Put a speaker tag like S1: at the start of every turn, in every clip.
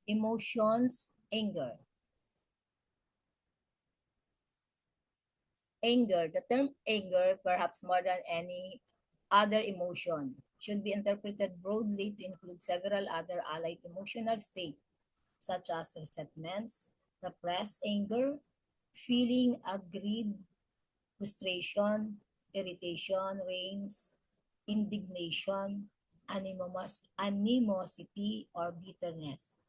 S1: Emotions, anger. Anger, the term anger, perhaps more than any other emotion, should be interpreted broadly to include several other allied emotional states, such as resentments, repressed anger, feeling aggrieved, frustration, irritation, rage, indignation, animosity, or bitterness.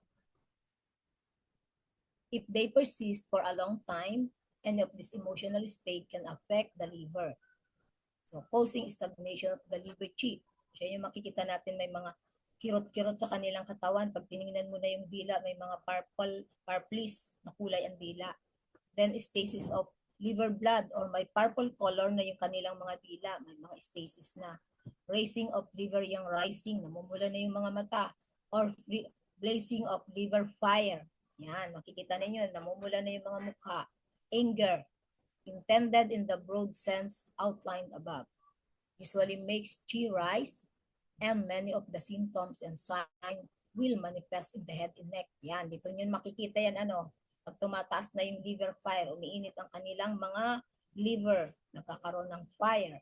S1: If they persist for a long time, any of this emotional state can affect the liver. So, causing stagnation of the liver chief. Siya yung makikita natin may mga kirot-kirot sa kanilang katawan. Pag tinignan mo na yung dila, may mga purplish na kulay ang dila. Then, stasis of liver blood or may purple color na yung kanilang mga dila. May mga stasis na. Raising of liver yung rising, namumula na yung mga mata. Or blazing of liver fire. Yan, makikita ninyo, namumula na yung mga mukha. Anger, intended in the broad sense outlined above, usually makes chi rise, and many of the symptoms and signs will manifest in the head and neck. Yan, dito nyo makikita yan, pag tumataas na yung liver fire, umiinit ang kanilang mga liver, nagkakaroon ng fire,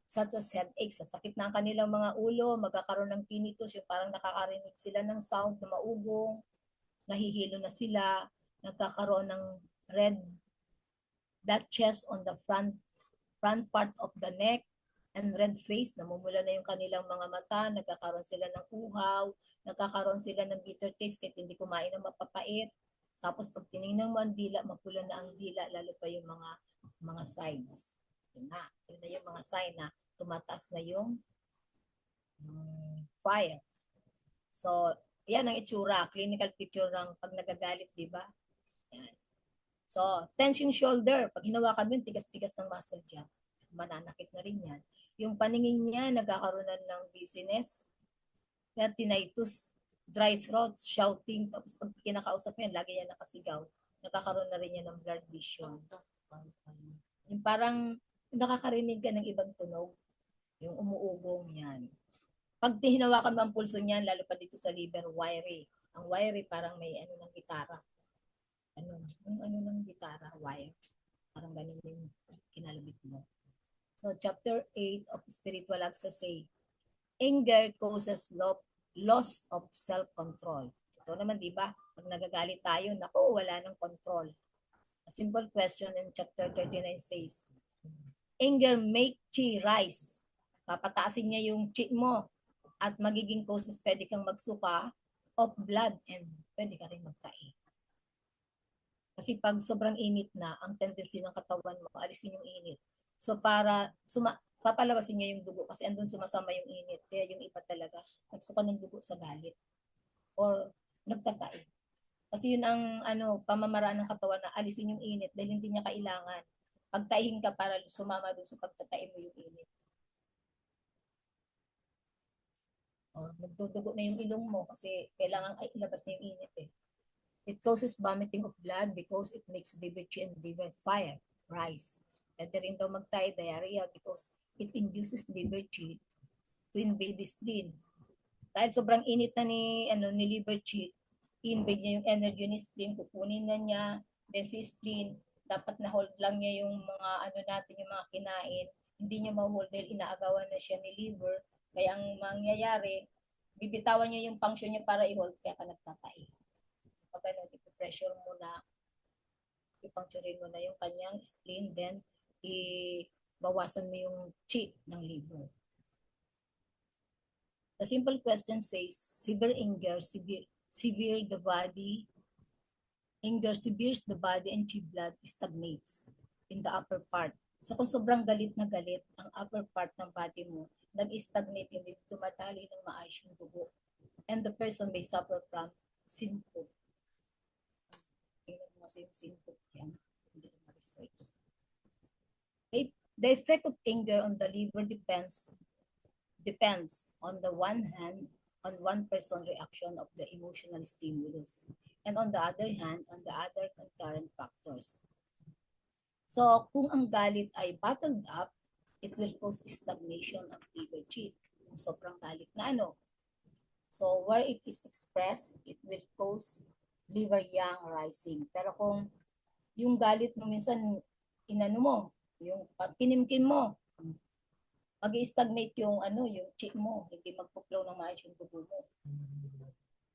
S1: such as headaches, sa sakit na ang kanilang mga ulo, magkakaroon ng tinnitus, yung parang nakakarinig sila ng sound na maugong, nahihilo na sila, nagkakaroon ng red blotches on the front part of the neck, and red face, namumula na yung kanilang mga mata, nagkakaroon sila ng uhaw, nagkakaroon sila ng bitter taste kahit hindi kumain ng mapapait. Tapos pag tinignan mo ang dila, mapula na ang dila, lalo pa yung mga signs. Yun na yung mga sign na tumataas na yung fire. So, yan ang itsura, clinical picture ng pag nagagalit, di ba? Yan. So, tense yung shoulder. Pag hinawakan mo, tigas-tigas ng muscle dyan. Mananakit na rin yan. Yung paningin niya, nagkakaroon na ng dizziness, tinnitus, dry throat, shouting. Tapos pag kinakausap mo yan, lagi yan nakasigaw. Nagkakaroon na rin yan ng blurred vision. Yung parang nakakarinig ka ng ibang tunog. Yung umuugong yan. Pag hinawakan mo ang pulso niyan, lalo pa dito sa liver, wiry. Ang wiry parang may ng gitara. Yung ng gitara, wire. Parang ganun yung kinalabit mo. So, chapter 8 of Spiritual Access say, anger causes loss of self-control. Ito naman, di ba? Pag nagagalit tayo, naku, wala ng control. A simple question in chapter 39 says, anger make chi rise. Papataasin niya yung chi mo at magiging causes pwede kang magsuka of blood and pwede ka rin magtae. Kasi pag sobrang init na, ang tendency ng katawan mo, alisin yung init. So para papalabasin niya yung dugo kasi andun sumasama yung init. Kaya yung iba talaga, nagsuka ng dugo sa galit. Or nagtatae. Kasi yun ang pamamaraan ng katawan na alisin yung init dahil hindi niya kailangan. Pagtahin ka para sumama dun sa pagtatae mo yung init. Or nagdudugo na yung ilong mo kasi kailangan ilabas na yung init eh. It causes vomiting of blood because it makes liver chi and liver fire rise. Pwede rin daw magtayo diarrhea because it induces liver chi to invade the spleen. Dahil sobrang init na ni liver chi, invade niya yung energy ni spleen, kukunin na niya, then si spleen, dapat na-hold lang niya yung mga natin, yung mga kinain, hindi niya ma-hold dahil inaagawan na siya ni liver, kaya ang mangyayari, bibitawan niya yung function niya para i-hold, kaya ka nagtatay. Pag ipipressure mo na, ipuncturein mo na yung kanyang spleen, then bawasan mo yung chi ng liver. The simple question says, severe anger, severe the body, anger severes the body and chi blood stagnates in the upper part. So kung sobrang galit na galit, ang upper part ng body mo, nag-stagnate, hindi tumatali ng maayos yung dugo. And the person may suffer from syncope. The effect of anger on the liver depends on the one hand on one person's reaction of the emotional stimulus, and on the other hand on the other concurrent factors. So kung ang galit ay bottled up, it will cause stagnation of liver chi. Sobrang galit na So where it is expressed, it will cause liver yang rising. Pero kung yung galit mo minsan, inano mo, yung pag kinimkim mo, mag-stagnate yung ano, yung chi mo, hindi magpo-flow ng maayos yung dugo mo.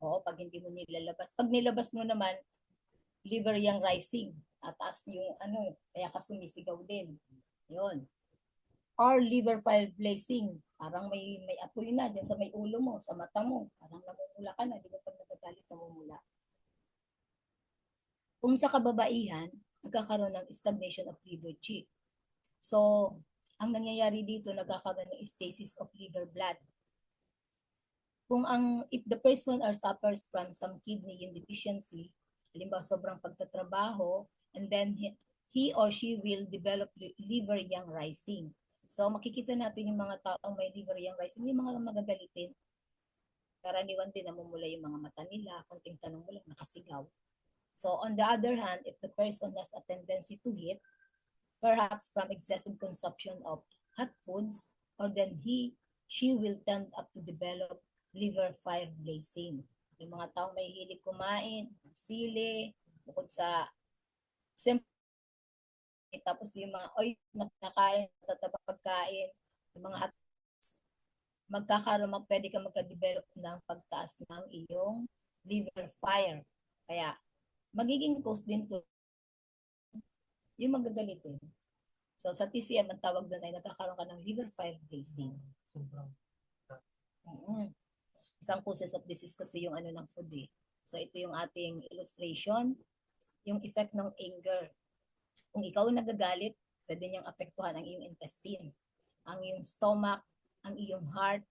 S1: Oo, pag hindi mo nilalabas. Pag nilabas mo naman, liver yang rising. Tataas yung ano, kaya ka sumisigaw din. Yun. Or liver file blazing. Parang may apoy na dyan sa may ulo mo, sa mata mo. Parang namumula ka na, di ba pag nagagalit namumula. Kung sa kababaihan, nagkakaroon ng stagnation of liver chi. So, ang nangyayari dito, nagkakaroon ng stasis of liver blood. If the person or suffers from some kidney deficiency, halimbawa sobrang pagtatrabaho, and then he or she will develop liver yang rising. So, makikita natin yung mga taong may liver yang rising, yung mga magagalitin. Karaniwan din namumula yung mga mata nila, konting tanong mo lang, nakasigaw. So, on the other hand, if the person has a tendency to hit, perhaps from excessive consumption of hot foods, or then she will tend up to develop liver fire blazing. Yung mga taong may hilig kumain, sili, bukod sa simple, tapos yung mga nakain, tatabang pagkain, yung mga hot pwede ka magka-develop ng pagtaas ng iyong liver fire. Kaya, magiging cause din to yung magagalitin. So, sa TCM, ang tawag doon ay nagkakaroon ka ng liver fire blazing. Isang causes of disease kasi yung ano ng food eh. So, ito yung ating illustration. Yung effect ng anger. Kung ikaw nagagalit, pwede niyang apektuhan ang iyong intestine, ang iyong stomach, ang iyong heart,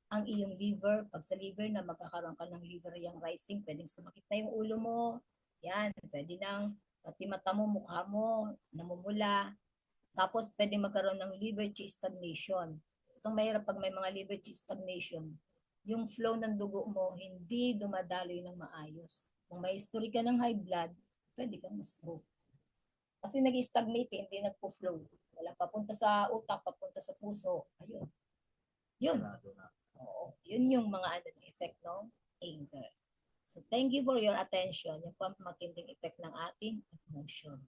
S1: ang iyong liver. Pag sa liver na magkakaroon ka ng liver yang rising, pwedeng sumakit na yung ulo mo. Yan, pwede nang pati mata mo, mukha mo, namumula. Tapos pwede magkaroon ng liver chi stagnation. Itong mahirap pag may mga liver chi stagnation, yung flow ng dugo mo hindi dumadaloy ng maayos. Kung may history ka ng high blood, pwede kang ma-stroke. Kasi nag-stagnate, hindi nagpo-flow. Walang papunta sa utak, papunta sa puso. Ayun. Yun. Oo. Yun yung mga effect ng anger. So thank you for your attention. Yung pamakinding effect ng ating emotion.